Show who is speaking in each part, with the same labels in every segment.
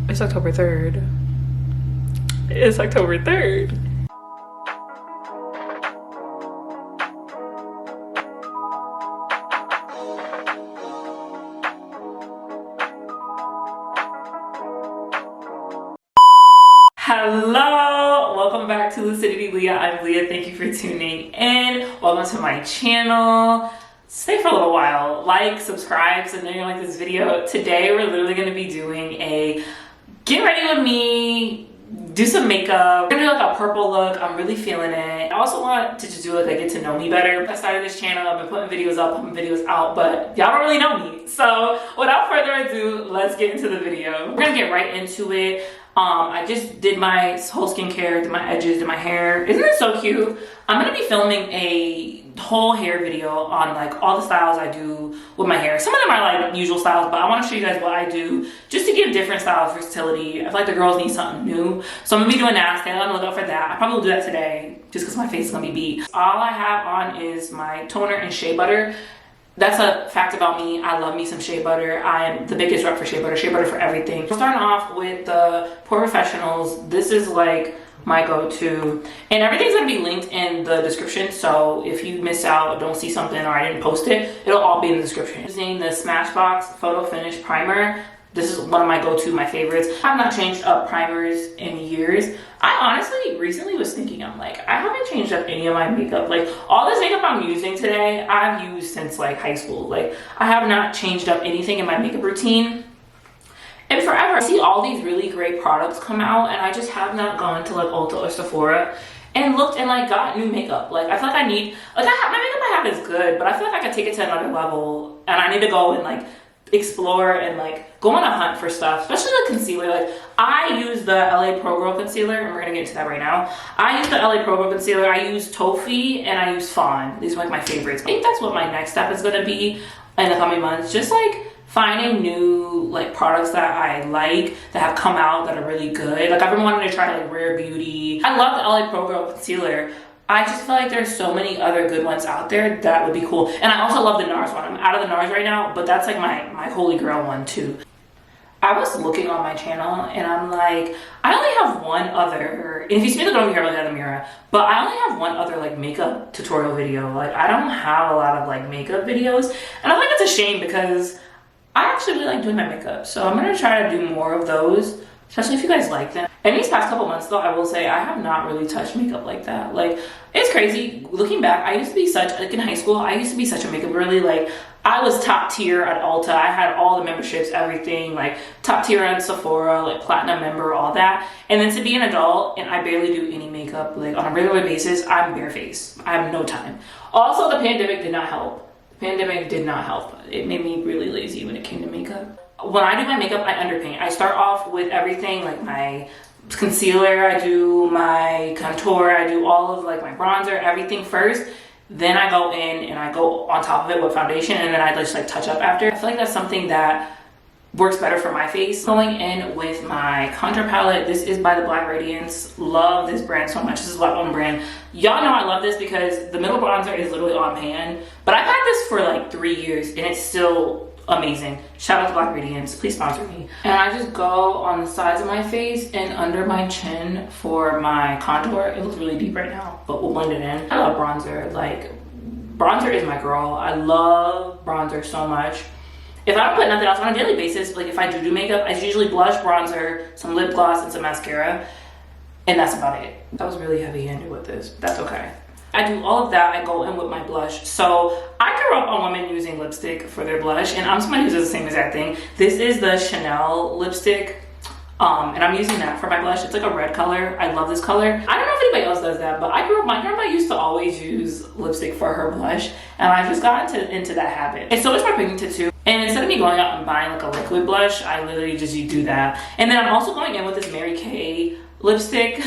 Speaker 1: It's October 3rd. It's October 3rd. Hello, welcome back to LucidityLeah. I'm Leah. Thank you for tuning in. Welcome to my channel. Stay for a little while. Like, subscribe, so know you like this video. Today we're literally going to be doing a get ready with me, do some makeup. We're gonna do like a purple look. I'm really feeling it. I also want to just do like a get to know me better. I started this channel. I've been putting videos up, putting videos out, but y'all don't really know me. So without further ado, let's get into the video. We're gonna get right into it. I just did my whole skincare, did my edges, did my hair. Isn't it so cute? I'm gonna be filming a whole hair video on like all the styles I do with my hair. Some of them are like usual styles, but I want to show you guys what I do just to give different styles versatility. I feel like the girls need something new, so I'm gonna be doing that. Stay on the lookout for that. I probably will do that today just because my face is gonna be beat. All I have on is my toner and shea butter. That's a fact about me. I love me some shea butter. I am the biggest rep for shea butter for everything. I'm starting off with the Pore Professionals. This is like my go-to, and everything's gonna be linked in the description, so if you miss out or don't see something or I didn't post it, it'll all be in the description. Using the Smashbox Photo Finish Primer. This is one of my go-to, my favorites. I've not changed up primers in years. I honestly recently was thinking, I'm like, I haven't changed up any of my makeup. Like all this makeup I'm using today, I've used since like high school. Like I have not changed up anything in my makeup routine and forever. I see all these really great products come out and I just have not gone to like Ulta or Sephora and looked and like got new makeup. Like I feel like I need, like my makeup I have is good, but I feel like I could take it to another level and I need to go and like explore and like go on a hunt for stuff, especially the concealer. Like I use the LA Pro Girl Concealer and we're gonna get into that right now. I use the LA Pro Girl Concealer. I use Toffee and I use Fawn. These are like my favorites. I think that's what my next step is gonna be in the coming months. Just like finding new like products that I like that have come out that are really good. Like I've been wanting to try like Rare Beauty. I love the LA Pro Girl Concealer. I just feel like there's so many other good ones out there that would be cool. And I also love the Nars one. I'm out of the Nars right now, but that's like my holy grail one too. I was looking on my channel and I'm like, I only have one other, and if you see me look over here, look at the mirror, but I only have one other like makeup tutorial video. Like I don't have a lot of like makeup videos, and I think it's a shame because I actually really like doing my makeup. So I'm gonna try to do more of those, especially if you guys like them. In these past couple months though, I will say I have not really touched makeup like that. Like it's crazy looking back. I used to be such, like in high school, I used to be such a makeup girly. Like I was top tier at Ulta. I had all the memberships, everything, like top tier at Sephora, like platinum member, all that. And then to be an adult and I barely do any makeup, like on a regular basis, I'm barefaced. I have no time. Also, the pandemic did not help. The pandemic did not help. It made me really lazy when it came to makeup. When I do my makeup, I underpaint. I start off with everything, like my concealer, I do my contour, I do all of like my bronzer, everything first. Then I go in and I go on top of it with foundation, and then I just like touch up after. I feel like that's something that works better for my face. Going in with my contour palette. This is by the Black Radiance. Love this brand so much. This is a Black-owned brand. Y'all know I love this because the middle bronzer is literally on pan, but I've had this for like 3 years and it's still amazing. Shout out to Black Radiance, please sponsor me. And I just go on the sides of my face and under my chin for my contour. It looks really deep right now, but we'll blend it in. I love bronzer. Like bronzer is my girl. I love bronzer so much. If I don't put nothing else on a daily basis, like if I do makeup, I usually blush, bronzer, some lip gloss, and some mascara, and that's about it. I was really heavy-handed with this. That's okay. I do all of that. I go in with my blush. So I grew up on women using lipstick for their blush, and I'm somebody who does the same exact thing. This is the Chanel lipstick, and I'm using that for my blush. It's like a red color. I love this color. I don't know if anybody else does that, but I grew up, my grandma used to always use lipstick for her blush, and I've just gotten into that habit. It's so much more pigmented too. And instead of me going out and buying like a liquid blush, I literally just do that. And then I'm also going in with this Mary Kay lipstick.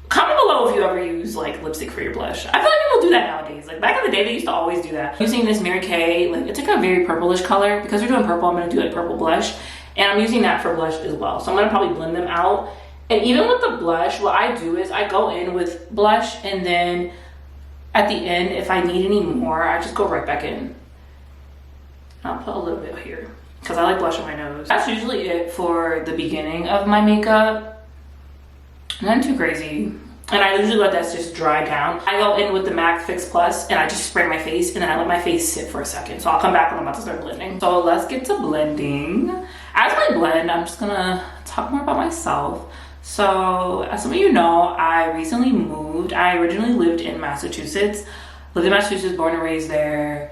Speaker 1: Comment below if you ever use like lipstick for your blush. I feel like people do that nowadays. Like back in the day, they used to always do that. Using this Mary Kay, like it's like a very purplish color. Because we're doing purple, I'm gonna do like purple blush. And I'm using that for blush as well. So I'm gonna probably blend them out. And even with the blush, what I do is I go in with blush, and then at the end, if I need any more, I just go right back in. I'll put a little bit here. because I like blush on my nose. That's usually it for the beginning of my makeup. Nothing too crazy. And I usually let that just dry down. I go in with the MAC Fix Plus and I just spray my face and then I let my face sit for a second. So I'll come back when I'm about to start blending. So let's get to blending. As I blend, I'm just gonna talk more about myself. So as some of you know, I recently moved. I originally lived in Massachusetts. Lived in Massachusetts, born and raised there.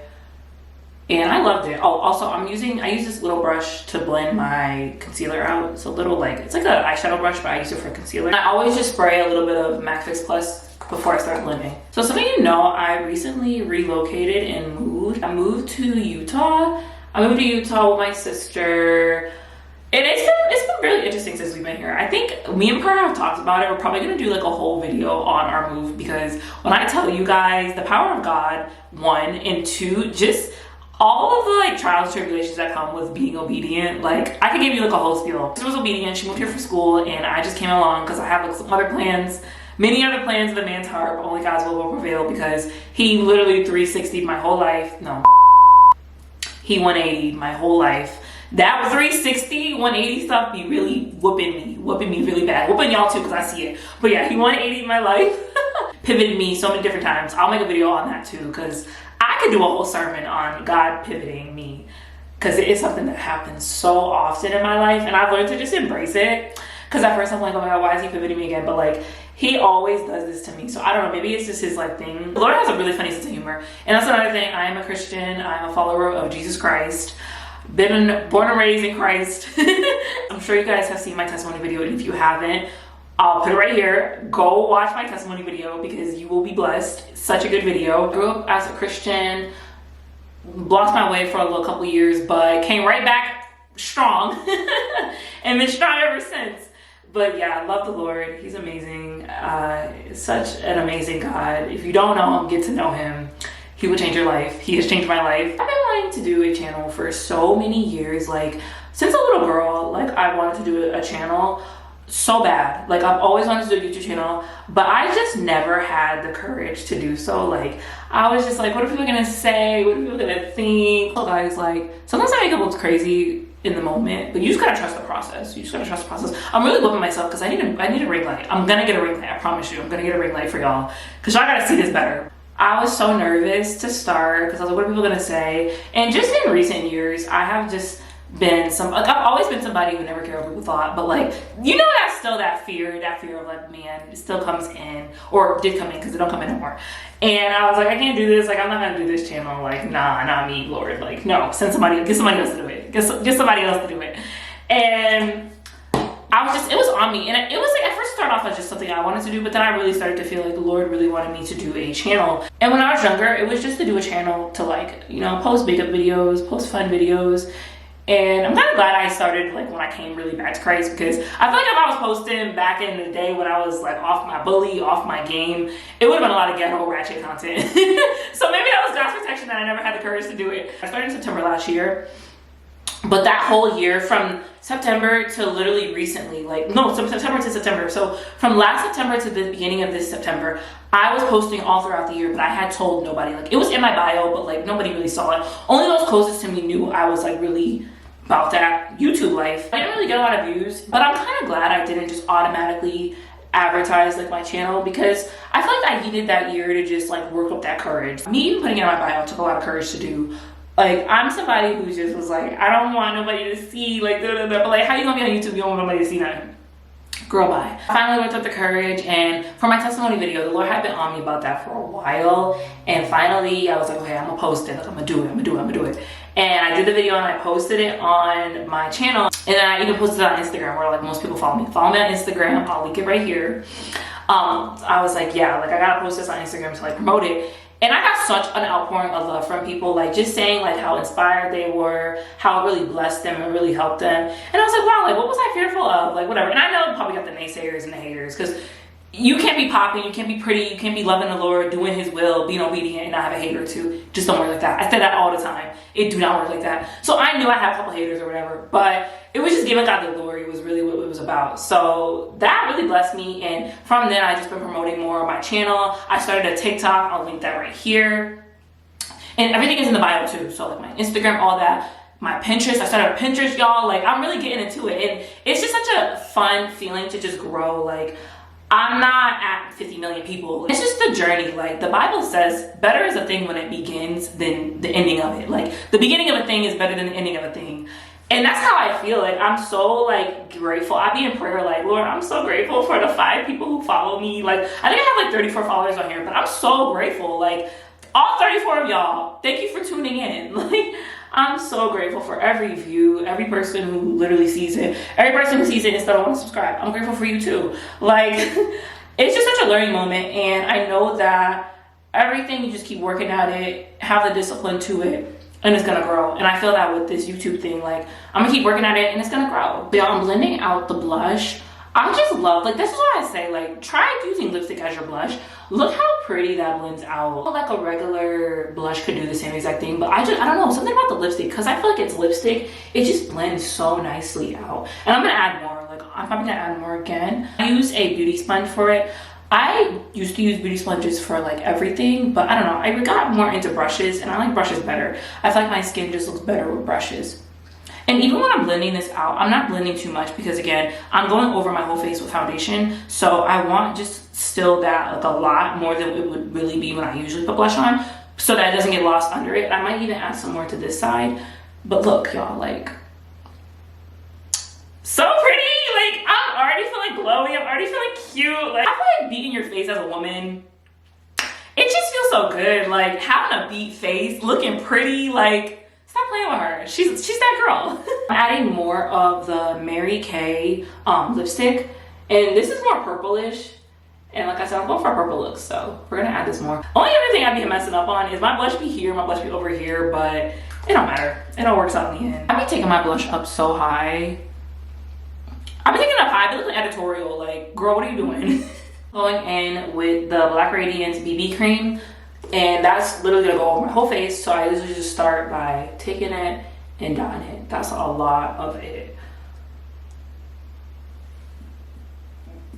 Speaker 1: And I loved it. Oh, also I use this little brush to blend my concealer out. It's a little like, it's like an eyeshadow brush, but I use it for concealer. And I always just spray a little bit of MAC Fix Plus before I start blending. So some of you know, I recently relocated and moved. I moved to Utah. I moved to Utah with my sister. And it's been really interesting since we've been here. I think me and Cara have talked about it. We're probably gonna do like a whole video on our move, because when I tell you guys the power of God, 1, and 2, just all of the like trials and tribulations that come with being obedient. Like I could give you like a whole spiel. She was obedient, she moved here for school, and I just came along because I have like some other plans, many other plans of the man's heart, but only God's will prevail, because he literally 360'd my whole life. No, he 180'd my whole life. That 360, 180 stuff be really whooping me really bad. Whooping y'all too, because I see it. But yeah, he 180'd my life. Pivoted me so many different times. I'll make a video on that too, because I could do a whole sermon on God pivoting me, because it is something that happens so often in my life, and I've learned to just embrace it. Because at first I'm like, oh my God, why is he pivoting me again? But like, he always does this to me. So I don't know, maybe it's just his like thing. The Lord has a really funny sense of humor. And that's another thing. I am a Christian. I'm a follower of Jesus Christ. Been born and raised in Christ. I'm sure you guys have seen my testimony video, and if you haven't, I'll put it right here. Go watch my testimony video because you will be blessed. It's such a good video. Grew up as a Christian, lost my way for a little couple years, but came right back strong and been strong ever since. But yeah, I love the Lord. He's amazing. Such an amazing God. If you don't know him, get to know him. He will change your life. He has changed my life. I've been wanting to do a channel for so many years. Like since a little girl, like I wanted to do a channel so bad. Like I've always wanted to do a YouTube channel, but I just never had the courage to do so. Like I was just like, what are people gonna say? What are people gonna think? So guys, like sometimes my makeup looks crazy in the moment, but you just gotta trust the process. You just gotta trust the process. I'm really whipping myself because I need a ring light. I'm gonna get a ring light. I promise you. I'm gonna get a ring light for y'all because y'all gotta see this better. I was so nervous to start because I was like, what are people gonna say? And just in recent years, I have just been I've always been somebody who never cared what people thought, but like, you know, that's still that fear of like, man, it still comes in, or did come in because it don't come in anymore. And I was like, I can't do this. Like, I'm not gonna do this channel. Like, nah, not me, Lord. Like, no, get somebody else to do it. Get somebody else to do it. And it was on me. And it was like, at first started off as just something I wanted to do, but then I really started to feel like the Lord really wanted me to do a channel. And when I was younger, it was just to do a channel to like, you know, post makeup videos, post fun videos. And I'm kind of glad I started like when I came really back to Christ, because I feel like if I was posting back in the day when I was like off my bully, off my game, it would have been a lot of ghetto ratchet content. So maybe that was God's protection that I never had the courage to do it. I started in September last year, but that whole year from September to literally recently, September to September. So from last September to the beginning of this September, I was posting all throughout the year, but I had told nobody. Like it was in my bio, but like nobody really saw it. Only those closest to me knew I was like really about that YouTube life. I didn't really get a lot of views, but I'm kind of glad I didn't just automatically advertise like my channel, because I feel like I needed that year to just like work up that courage. Me even putting it in my bio took a lot of courage to do. Like I'm somebody who just was like, I don't want nobody to see like but like, how you gonna be on YouTube, you don't want nobody to see nothing? Girl, bye. I finally worked up the courage, and for my testimony video, the Lord had been on me about that for a while, and finally I was like, okay, I'm gonna post it. Like I'm gonna do it. And I did the video and I posted it on my channel, and then I even posted it on Instagram, where like most people follow me. Follow me on Instagram. I'll link it right here. I was like, yeah, like I gotta post this on Instagram to like promote it. And I got such an outpouring of love from people, like just saying like how inspired they were, how it really blessed them and really helped them. And I was like, wow, like what was I fearful of? Like whatever. And I know probably got the naysayers and the haters, because you can't be popping, you can't be pretty, you can't be loving the Lord, doing his will, being obedient, and not have a hater too. Just don't work like that. I say that all the time. It do not work like that. So I knew I had a couple haters or whatever, but it was just giving God the glory was really what it was about. So that really blessed me, and from then I just been promoting more of my channel. I started a TikTok. I'll link that right here. And everything is in the bio too. So like my Instagram, all that. my Pinterest. I started a Pinterest, y'all. Like, I'm really getting into it. And it's just such a fun feeling to just grow. Like, I'm not at 50 million people. It's just the journey. Like, the Bible says better is a thing when it begins than the ending of it. Like, the beginning of a thing is better than the ending of a thing. And that's how I feel. Like, I'm so like grateful. I be in prayer like, Lord, I'm so grateful for the 5 people who follow me. Like, I think I have like 34 followers on here, but I'm so grateful. Like, all 34 of y'all, thank you for tuning in. Like, I'm so grateful for every view, every person who literally sees it, every person who sees it and still don't want to subscribe. I'm grateful for you too. Like, it's just such a learning moment, and I know that everything, you just keep working at it, have the discipline to it, and it's gonna grow. And I feel that with this YouTube thing, like, I'm gonna keep working at it and it's gonna grow. But y'all, I'm blending out the blush. I just love, like, this is what I say, like, try using lipstick as your blush. Look how pretty that blends out. Like, a regular blush could do the same exact thing, but I don't know, something about the lipstick, because I feel like it's lipstick, it just blends so nicely out. And I'm gonna add more. Like, I'm probably gonna add more again. I use a beauty sponge for it. I used to use beauty sponges for like everything, but I don't know, I got more into brushes, and I like brushes better. I feel like my skin just looks better with brushes. And even when I'm blending this out, I'm not blending too much because, again, I'm going over my whole face with foundation. So I want just still that, like, a lot more than it would really be when I usually put blush on, so that it doesn't get lost under it. I might even add some more to this side. But look, y'all, like, so pretty. Like, I'm already feeling glowy. I'm already feeling cute. Like, I feel like beating your face as a woman, it just feels so good. Like, having a beat face, looking pretty, like, stop playing with her. She's that girl. I'm adding more of the Mary Kay lipstick, and this is more purplish. And like I said, I'm going for a purple look, so we're gonna add this more. Only other thing I'd be messing up on is my blush be here, my blush be over here, but it don't matter. It all works out in the end. I've been taking my blush up so high. I've been taking it up high, but it's an editorial. Like, girl, what are you doing? Going in with the Black Radiance BB cream. And that's literally gonna go over my whole face. So I usually just start by taking it and dotting it. That's a lot of it.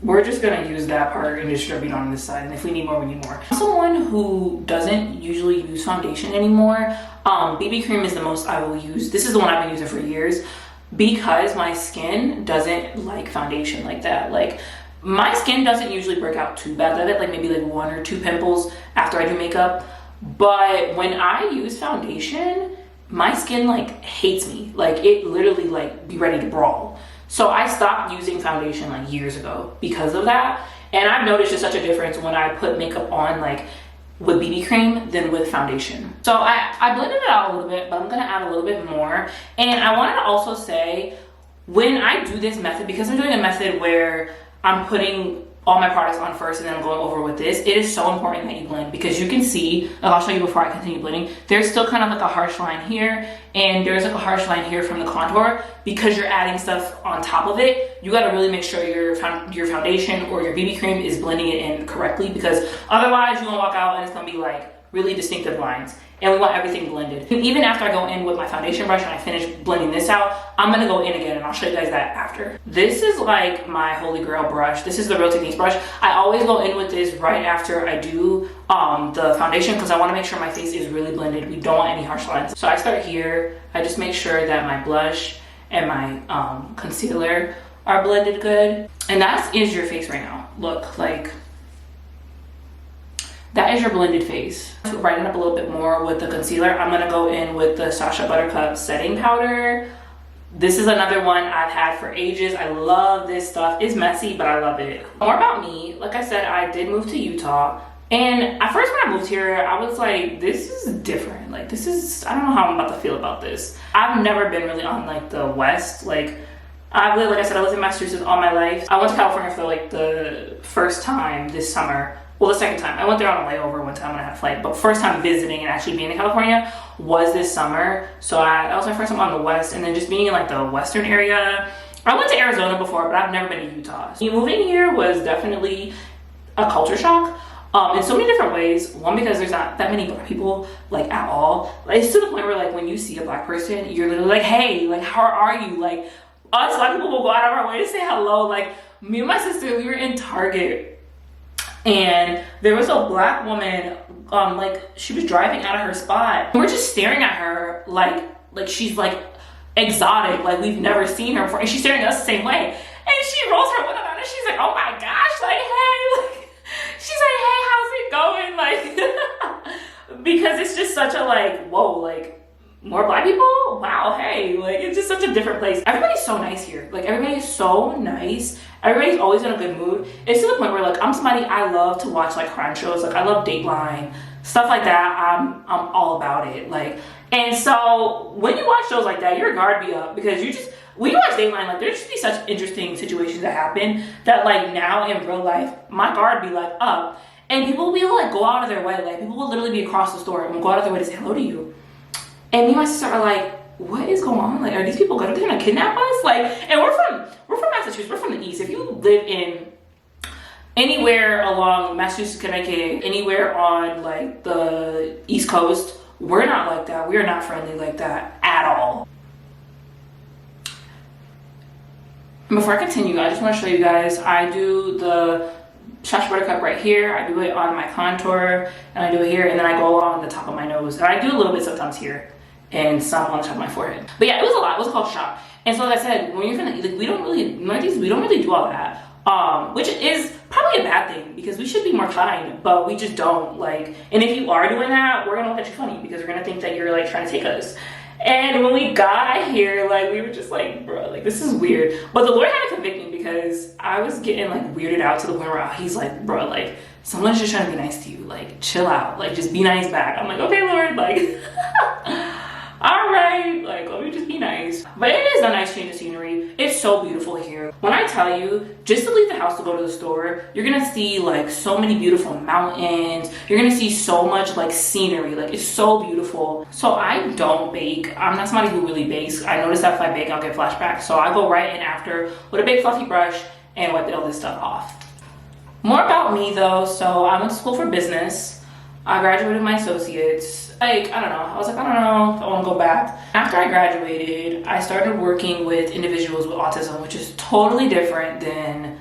Speaker 1: We're just gonna use that part and distribute on this side. And if we need more, we need more. I'm someone who doesn't usually use foundation anymore. BB cream is the most I will use. This is the one I've been using for years because my skin doesn't like foundation like that. Like, my skin doesn't usually break out too bad of it, like maybe like 1 or 2 pimples after I do makeup. But when I use foundation, my skin like hates me. Like, it literally like be ready to brawl. So I stopped using foundation like years ago because of that. And I've noticed just such a difference when I put makeup on, like with BB cream than with foundation. So I blended it out a little bit, but I'm gonna add a little bit more. And I wanted to also say, when I do this method, because I'm doing a method where I'm putting all my products on first and then I'm going over with this, it is so important that you blend, because you can see, like, I'll show you before I continue blending, there's still kind of like a harsh line here, and there's like a harsh line here from the contour. Because you're adding stuff on top of it, you got to really make sure your foundation or your BB cream is blending it in correctly, because otherwise you're gonna walk out and it's gonna be like really distinctive lines. And we want everything blended. And even after I go in with my foundation brush and I finish blending this out, I'm gonna go in again, and I'll show you guys that after. This is like my holy grail brush. This is the Real Techniques brush. I always go in with this right after I do the foundation, because I wanna make sure my face is really blended. We don't want any harsh lines. So I start here. I just make sure that my blush and my concealer are blended good. And that is your face right now. Look, like, that is your blended face. To brighten up a little bit more with the concealer, I'm gonna go in with the Sacha Buttercup setting powder. This is another one I've had for ages. I love this stuff. It's messy, but I love it. More about me. Like I said, I did move to Utah. And at first when I moved here, I was like, this is different. Like, this is, I don't know how I'm about to feel about this. I've never been really on like the West. Like, I've lived, like I said, I lived in Massachusetts all my life. I went to California for like the first time this summer. Well, the second time. I went there on a layover one time when I had a flight, but first time visiting and actually being in California was this summer. So that was my first time on the West, and then just being in like the Western area. I went to Arizona before, but I've never been to Utah. So moving here was definitely a culture shock in so many different ways. One, because there's not that many Black people like at all. Like, it's to the point where like when you see a Black person, you're literally like, hey, like, how are you? Like, us Black people will go out of our way to say hello. Like, me and my sister, we were in Target, and there was a Black woman, like, she was driving out of her spot. We're just staring at her like she's like exotic, like we've never seen her before, and she's staring at us the same way, and she rolls her window down and she's like, oh my gosh, like, hey, like, she's like, hey, how's it going, like, because it's just such a, like, whoa, like, more black people, wow, hey, like, it's just such a different place. Everybody's so nice here, like, everybody's so nice, everybody's always in a good mood. It's to the point where, like, I'm somebody, I love to watch, like, crime shows, like, I love Dateline, stuff like that. I'm all about it, like. And so when you watch shows like that, your guard be up, because you just, when you watch Dateline, like, there just be such interesting situations that happen that, like, now in real life, my guard be like up, and people will be like go out of their way, like people will literally be across the store and will go out of their way to say hello to you, and me and my sister are like, what is going on? Like, are these people gonna kidnap us? Like, and we're from Massachusetts, we're from the East. If you live in anywhere along Massachusetts, Connecticut, anywhere on like the East Coast, we're not like that. We are not friendly like that at all. And before I continue, I just want to show you guys, I do the Sacha Buttercup right here. I do it on my contour, and I do it here, and then I go along the top of my nose, and I do a little bit sometimes here and some on the top of my forehead. But yeah, it was a lot. It was called shop. And so like I said, when you're gonna, like, we don't really do all that, which is probably a bad thing, because we should be more kind, but we just don't, like. And if you are doing that, we're gonna look at you funny, because we're gonna think that you're like trying to take us. And when we got here, like, we were just like, bro, like, this is weird. But the Lord had to convict me, because I was getting like weirded out to the point where he's like, bro, like, someone's just trying to be nice to you, like, chill out, like, just be nice back. I'm like, okay, Lord, like, all right, like, let me just be nice. But it is a nice change of scenery. It's so beautiful here. When I tell you, just to leave the house to go to the store, you're gonna see like so many beautiful mountains. You're gonna see so much like scenery. Like, it's so beautiful. So I don't bake. I'm not somebody who really bakes. I notice that if I bake, I'll get flashbacks. So I go right in after with a big fluffy brush and wipe all this stuff off. More about me though. So I went to school for business. I graduated with my associates. Like, I don't know. I was like, I don't know if I want to go back. After I graduated, I started working with individuals with autism, which is totally different than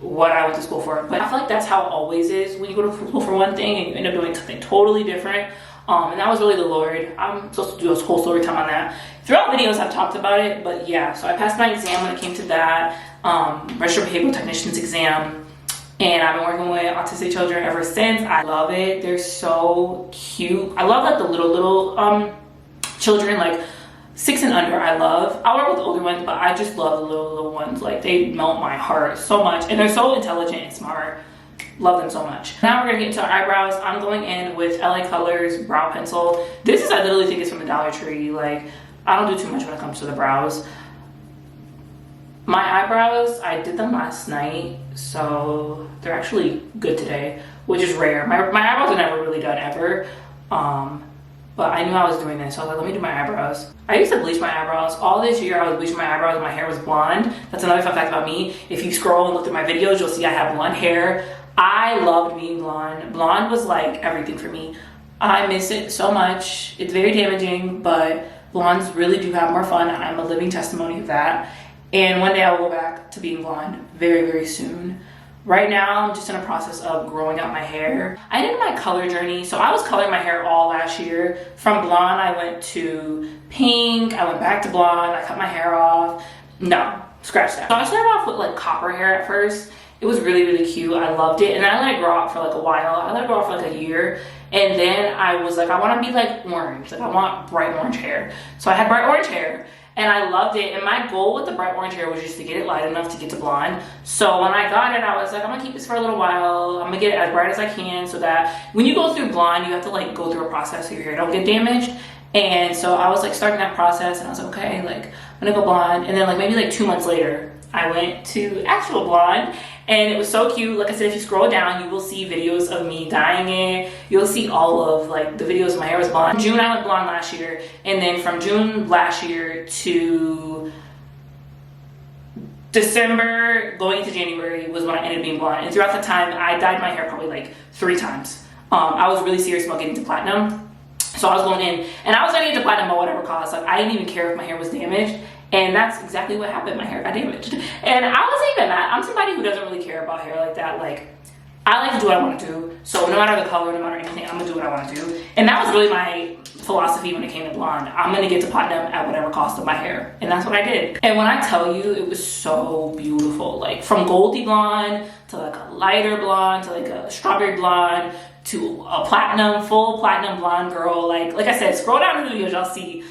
Speaker 1: what I went to school for. But I feel like that's how it always is when you go to school for one thing and you end up doing something totally different. And that was really the Lord. I'm supposed to do a whole story time on that. Throughout videos, I've talked about it, but yeah. So I passed my exam when it came to that, registered behavioral technician's exam. And I've been working with autistic children ever since. I love it. They're so cute. I love like the little children, like 6 and under. I work with the older ones, but I just love the little ones. Like, they melt my heart so much, and they're so intelligent and smart. Love them so much. Now we're gonna get into our eyebrows. I'm going in with LA Colors brow pencil. This is, I literally think it's from the Dollar Tree. Like, I don't do too much when it comes to the brows. My eyebrows, I did them last night, so they're actually good today, which is rare. My eyebrows are never really done ever, but I knew I was doing this, so I was like, let me do my eyebrows. I used to bleach my eyebrows. All this year I was bleaching my eyebrows and my hair was blonde. That's another fun fact about me. If you scroll and look through my videos, you'll see I have blonde hair. I loved being blonde. Blonde was like everything for me. I miss it so much. It's very damaging, but blondes really do have more fun. I'm a living testimony of that. And one day I will go back to being blonde very, very soon. Right now, I'm just in a process of growing out my hair. I did my color journey. So I was coloring my hair all last year. From blonde, I went to pink. I went back to blonde. I cut my hair off. No, scratch that. So I started off with like copper hair at first. It was really, really cute. I loved it. And then I let it grow out for like a while. I let it grow out for like a year. And then I was like, I want to be like orange. Like, I want bright orange hair. So I had bright orange hair. And I loved it. And my goal with the bright orange hair was just to get it light enough to get to blonde. So when I got it, I was like, I'm gonna keep this for a little while. I'm gonna get it as bright as I can, so that when you go through blonde, you have to like go through a process so your hair don't get damaged. And so I was like starting that process, and I was like, okay, like, I'm gonna go blonde. And then like maybe like 2 months later, I went to actual blonde, and it was so cute. Like I said, if you scroll down, you will see videos of me dyeing it. You'll see all of like the videos of my hair was blonde. June, I went blonde last year, and then from June last year to December going into January was when I ended up being blonde. And throughout that time, I dyed my hair probably like 3 times. I was really serious about getting to platinum. So I was going in, and I was gonna get to platinum at whatever cost. Like, I didn't even care if my hair was damaged. And that's exactly what happened. My hair got damaged. And I wasn't even mad. I'm somebody who doesn't really care about hair like that. Like, I like to do what I want to do. So no matter the color, no matter anything, I'm gonna do what I want to do. And that was really my philosophy when it came to blonde. I'm gonna get to platinum at whatever cost of my hair, and that's what I did. And when I tell you, it was so beautiful. Like from goldy blonde to like a lighter blonde to like a strawberry blonde to a platinum, full platinum blonde girl. Like I said, scroll down in the videos, y'all see.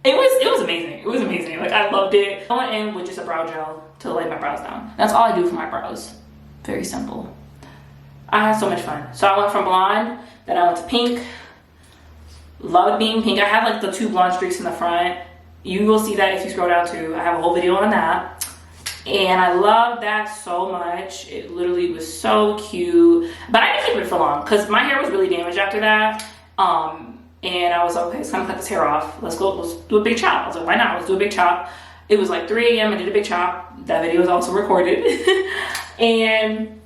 Speaker 1: It was amazing. It was amazing. Like I loved it. I went in with just a brow gel to lay my brows down. That's all I do for my brows. Very simple. I had so much fun. So I went from blonde, then I went to pink. Loved being pink. I had like the 2 blonde streaks in the front. You will see that if you scroll down too. I have a whole video on that. And I love that so much. It literally was so cute. But I didn't keep it for long because my hair was really damaged after that. And I was like, okay, it's time to cut this hair off. Let's do a big chop. I was like, why not? Let's do a big chop. It was like 3 a.m. I did a big chop. That video was also recorded. And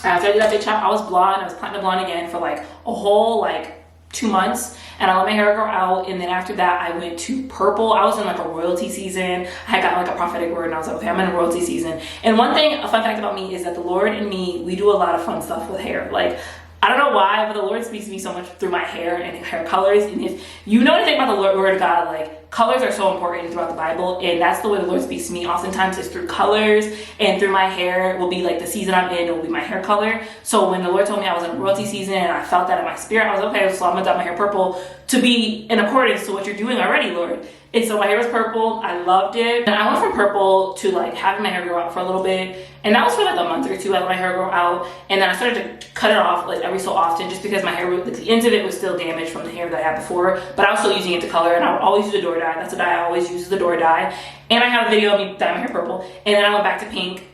Speaker 1: after I did that big chop, I was blonde. I was platinum blonde again for like a whole like 2 months. And I let my hair grow out. And then after that, I went to purple. I was in like a royalty season. I had gotten like a prophetic word and I was like, okay, I'm in a royalty season. And one thing, a fun fact about me is that the Lord and me, we do a lot of fun stuff with hair. Like, I don't know why, but the Lord speaks to me so much through my hair and hair colors. And if you know anything about the Word of God, like colors are so important throughout the Bible, and that's the way the Lord speaks to me. Oftentimes it's through colors and through my hair. It will be like the season I'm in, it will be my hair color. So when the Lord told me I was in royalty season and I felt that in my spirit, I was okay, so I'm gonna dye my hair purple to be in accordance to what you're doing already, Lord. And so my hair was purple. I loved it. And I went from purple to like having my hair grow out for a little bit. And that was for like a month or 2. I let my hair grow out. And then I started to cut it off like every so often just because my hair, like, the ends of it was still damaged from the hair that I had before. But I was still using it to color. And I would always use a door dye. That's a dye I always use, is the door dye. And I have a video of me dyeing my hair purple. And then I went back to pink.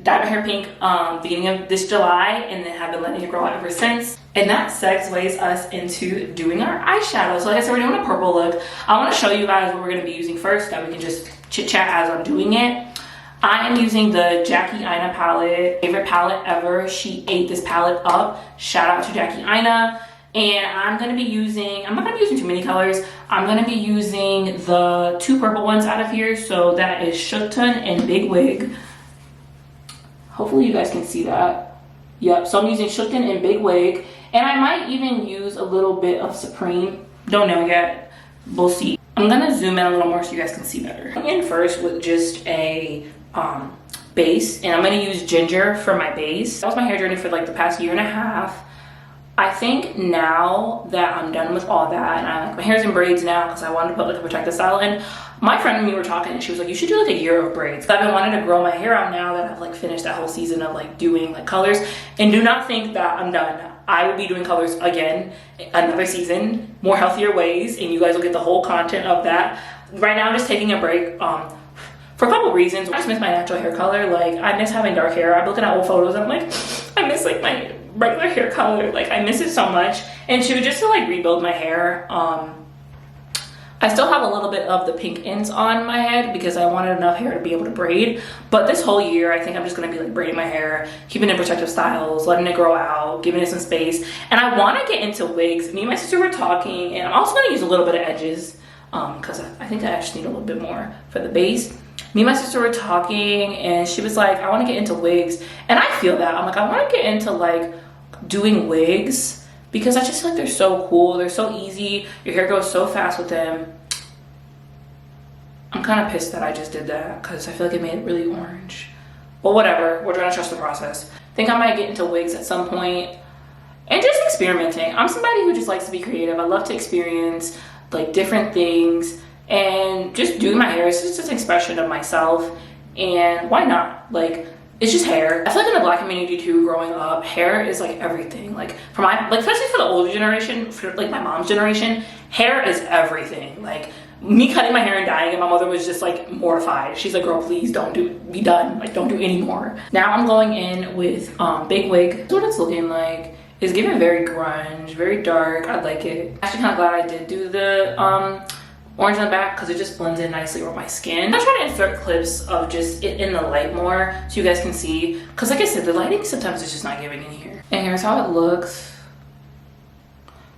Speaker 1: Dyed my hair pink beginning of this July, and then have been letting it grow out ever since. And that segues us into doing our eyeshadow. So like I said, we're doing a purple look. I want to show you guys what we're going to be using first, that we can just chit chat as I'm doing it. I am using the Jackie Aina palette, favorite palette ever. She ate this palette up. Shout out to Jackie Aina. And I'm going to be using, I'm not going to be using too many colors. I'm going to be using the 2 purple ones out of here. So that is Shook Ton and Big Wig. Hopefully you guys can see that. Yep, so I'm using Shook Ton and Big Wig. And I might even use a little bit of Supreme. Don't know yet. We'll see. I'm going to zoom in a little more so you guys can see better. I'm in first with just a base. And I'm going to use Ginger for my base. That was my hair journey for like the past 1.5 years. I think now that I'm done with all that, and my hair's in braids now because I wanted to put like a protective style in. My friend and me were talking and she was like, you should do like a year of braids. I've been wanting to grow my hair out now that I've like finished that whole season of like doing like colors. And do not think that I'm done. I will be doing colors again, another season, more healthier ways, and you guys will get the whole content of that. Right now I'm just taking a break for a couple reasons. I just miss my natural hair color. Like I miss having dark hair. I'm looking at old photos and I'm like, I miss like my regular hair color. Like I miss it so much. And 2, just to like rebuild my hair. I still have a little bit of the pink ends on my head because I wanted enough hair to be able to braid. But this whole year, I think I'm just going to be like braiding my hair, keeping it in protective styles, letting it grow out, giving it some space. And I want to get into wigs. Me and my sister were talking, and I'm also going to use a little bit of edges because I think I actually need a little bit more for the base. Me and my sister were talking, and she was like, I want to get into wigs. And I feel that. I'm like, I want to get into like doing wigs, because I just feel like they're so cool. They're so easy. Your hair goes so fast with them. I'm kind of pissed that I just did that because I feel like it made it really orange. Well, whatever. We're trying to trust the process. I think I might get into wigs at some point and just experimenting. I'm somebody who just likes to be creative. I love to experience like different things, and just doing my hair is just an expression of myself. And why not? Like, it's just hair. I feel like in the Black community too, growing up, hair is like everything. Like for my, like especially for the older generation, for like my mom's generation, hair is everything. Like me cutting my hair and dyeing it, my mother was just like mortified. She's like, girl, please don't be done. Like don't do any more. Now I'm going in with Big Wig. This is what it's looking like. It's giving very grunge, very dark. I like it. Actually kind of glad I did do the orange in the back because it just blends in nicely with my skin. I'm trying to insert clips of just it in the light more so you guys can see, because like I said, the lighting sometimes is just not giving in here. And here's how it looks.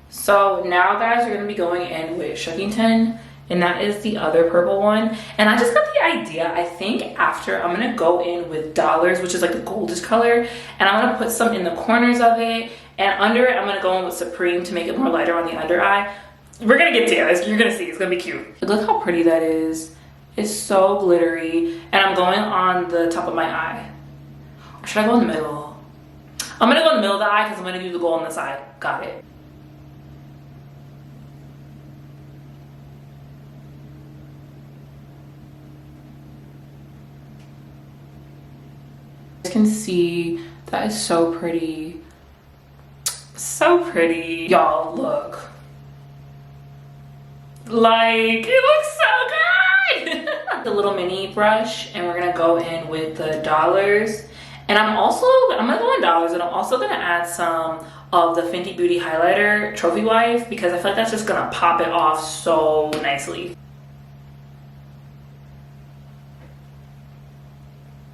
Speaker 1: So now guys, we're going to be going in with Shookington, and that is the other purple one. And I just got the idea, I think after I'm going to go in with Dollars, which is like the goldish color, and I'm going to put some in the corners of it, and under it I'm going to go in with Supreme to make it more lighter on the under eye. We're gonna get to it. You're gonna see. It's gonna be cute. Look how pretty that is. It's so glittery. And I'm going on the top of my eye. Or should I go in the middle? I'm gonna go in the middle of the eye because I'm gonna do the gold on the side. Got it. You can see that is so pretty. So pretty. Y'all, look. Like, it looks so good. The little mini brush, and we're gonna go in with the dollars. And I'm gonna go in dollars, and I'm also gonna add some of the Fenty Beauty highlighter Trophy Wife, because I feel like that's just gonna pop it off so nicely.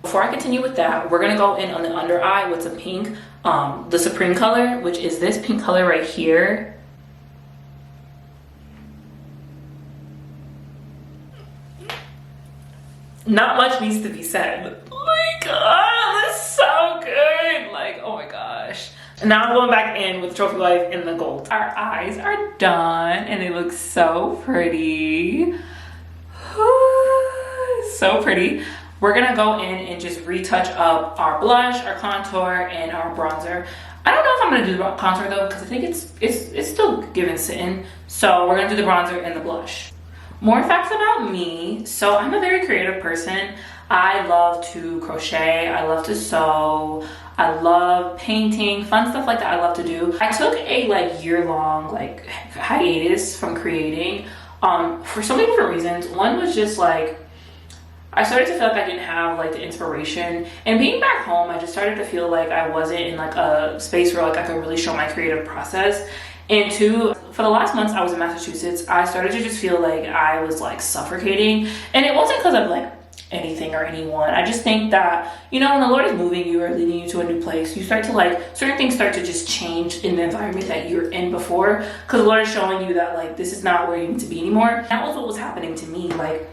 Speaker 1: Before I continue with that, we're gonna go in on the under eye with some pink, the Supreme color, which is this pink color right here. Not much needs to be said. Like, oh, that's so good. Like, oh my gosh. And now I'm going back in with Trophy Wife in the gold. Our eyes are done and they look so pretty. So pretty. We're gonna go in and just retouch up our blush, our contour, and our bronzer. I don't know if I'm gonna do the contour though, because I think it's still giving sitting. So we're gonna do the bronzer and the blush. More facts about me. So I'm a very creative person. I love to crochet, I love to sew, I love painting, fun stuff like that I love to do. I took a like year-long like hiatus from creating for so many different reasons. One was just like, I started to feel like I didn't have like the inspiration, and being back home I just started to feel like I wasn't in like a space where like I could really show my creative process. And two, for the last months I was in Massachusetts, I started to just feel like I was like suffocating, and it wasn't because of like anything or anyone. I just think that, you know, when the Lord is moving you or leading you to a new place, you start to like, certain things start to just change in the environment that you're in before, because the Lord is showing you that like this is not where you need to be anymore. That was what was happening to me. Like,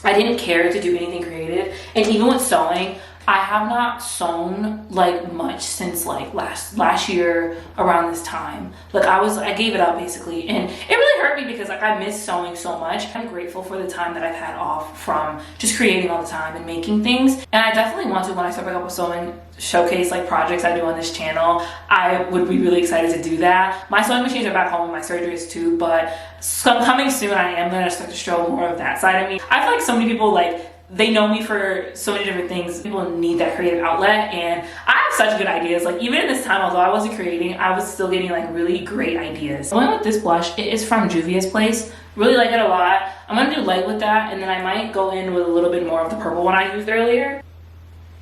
Speaker 1: I didn't care to do anything creative, and even with sewing, I have not sewn like much since like last year around this time. Like I gave it up basically, and it really hurt me because like I miss sewing so much. I'm grateful for the time that I've had off from just creating all the time and making things, and I definitely want to, when I start back up with sewing, showcase like projects I do on this channel. I would be really excited to do that. My sewing machines are back home, my surgeries too, but coming soon I am gonna start to show more of that side of me. I feel like so many people like, they know me for so many different things. People need that creative outlet, and I have such good ideas. Like even in this time, although I wasn't creating, I was still getting like really great ideas. Going with this blush, it is from Juvia's place. Really like it a lot. I'm gonna do light with that, and then I might go in with a little bit more of the purple one I used earlier.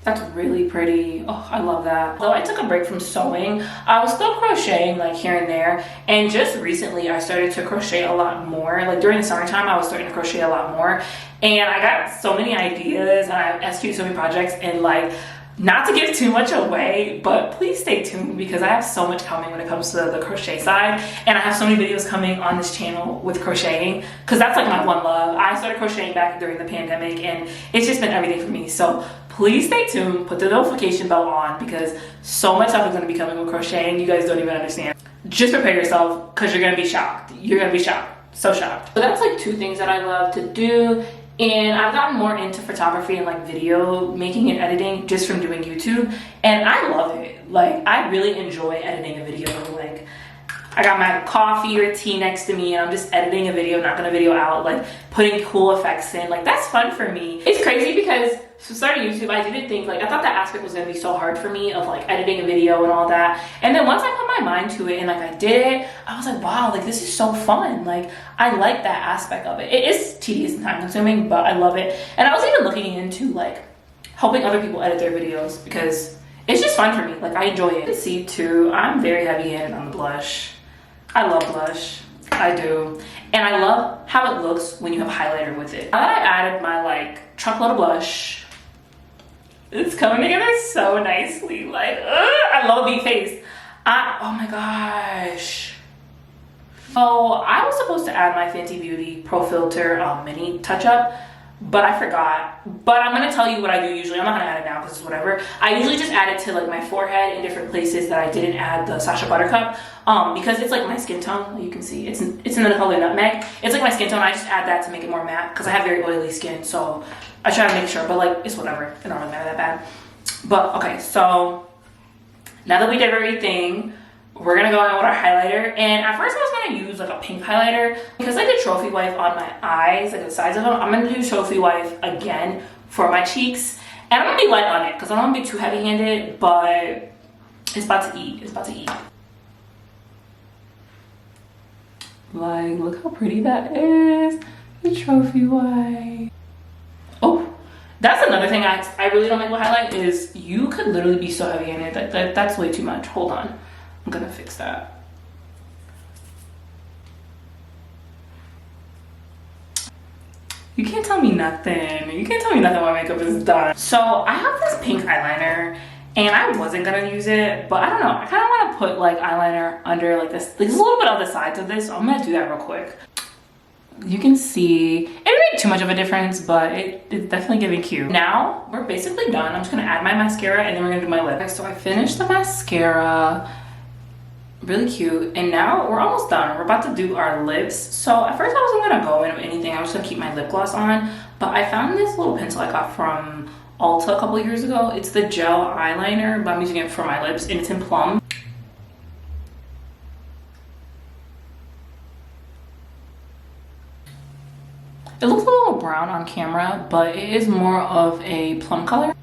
Speaker 1: That's really pretty. Oh, I love that. Though I took a break from sewing, I was still crocheting like here and there. And just recently I started to crochet a lot more. Like during the summertime, I was starting to crochet a lot more. And I got so many ideas, and I executed so many projects, and like, not to give too much away, but please stay tuned because I have so much coming when it comes to the crochet side, and I have so many videos coming on this channel with crocheting, because that's like my one love. I started crocheting back during the pandemic, and it's just been everything for me. So please stay tuned, put the notification bell on, because so much stuff is going to be coming with crocheting you guys don't even understand. Just prepare yourself, because you're going to be shocked. You're going to be shocked. So shocked. So that's like 2 things that I love to do. And I've gotten more into photography and like video making and editing just from doing YouTube, and I love it. Like I really enjoy editing a video. Like I got my coffee or tea next to me, and I'm just editing a video, not gonna video out, like putting cool effects in. Like that's fun for me. It's crazy because starting YouTube, I didn't think, like I thought that aspect was gonna be so hard for me of like editing a video and all that. And then once I put my mind to it and like I did it, I was like, wow, like this is so fun. Like I like that aspect of it. It is tedious and time consuming, but I love it. And I was even looking into like helping other people edit their videos because it's just fun for me. Like I enjoy it. See too, I'm very heavy-handed on the blush. I love blush. I do. And I love how it looks when you have highlighter with it. Now that I added my like truckload of blush, it's coming together so nicely. Like, I love a big face. Oh my gosh. So I was supposed to add my Fenty Beauty Pro Filter mini touch up, but I forgot. But I'm gonna tell you what I do usually. I'm not gonna add it now because it's whatever. I usually just add it to like my forehead in different places that I didn't add the Sacha Buttercup, because it's like my skin tone. You can see it's in the color Nutmeg. It's like my skin tone. I just add that to make it more matte because I have very oily skin, so I try to make sure. But like, it's whatever. It don't really matter that bad. But okay, so now that we did everything, we're gonna go in with our highlighter. And at first I was gonna use like a pink highlighter because I did Trophy Wife on my eyes, like the sides of them. I'm gonna do Trophy Wife again for my cheeks. And I'm gonna be light on it because I don't wanna be too heavy handed, but it's about to eat. It's about to eat. Like, look how pretty that is. The Trophy Wife. Oh, that's another thing I really don't like with highlight is you could literally be so heavy handed. That's way too much. Hold on. I'm gonna fix that. You can't tell me nothing. You can't tell me nothing when my makeup is done. So I have this pink eyeliner and I wasn't gonna use it, but I don't know. I kind of want to put like eyeliner under like this. There's a little bit on the sides of this, so I'm gonna do that real quick. You can see, it didn't make too much of a difference, but it's definitely giving cute. Now we're basically done. I'm just gonna add my mascara and then we're gonna do my lip. Okay, so I finished the mascara. Really cute. And now we're almost done. We're about to do our lips. So at first I wasn't gonna go into anything. I was gonna keep my lip gloss on, but I found this little pencil I got from Ulta a couple of years ago. It's the gel eyeliner, but I'm using it for my lips and it's in Plum. It looks a little brown on camera, but it is more of a plum color.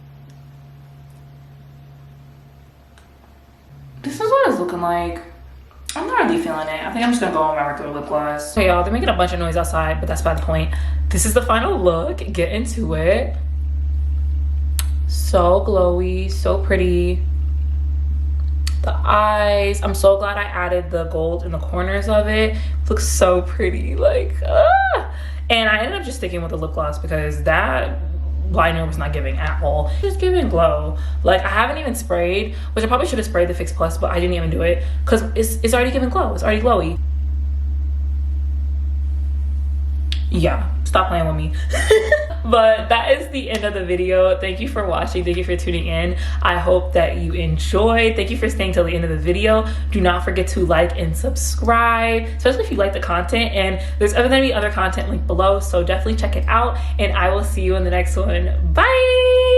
Speaker 1: This is what it's looking like. I'm not really feeling it. I think I'm just gonna go on my regular lip gloss. Okay, y'all, they're making a bunch of noise outside, but that's by the point. This is the final look. Get into it. So glowy, so pretty. The eyes, I'm so glad I added the gold in the corners of it. Looks so pretty, like, ah! And I ended up just sticking with the lip gloss because that liner was not giving at all. Just giving glow. Like, I haven't even sprayed, which I probably should have sprayed the Fix Plus, but I didn't even do it because it's already giving glow. It's already glowy. Yeah, stop playing with me. But that is the end of the video. Thank you for watching. Thank you for tuning in. I hope that you enjoyed. Thank you for staying till the end of the video. Do not forget to like and subscribe, especially if you like the content. And there's gonna be other content linked below, so definitely check it out. And I will see you in the next one. Bye.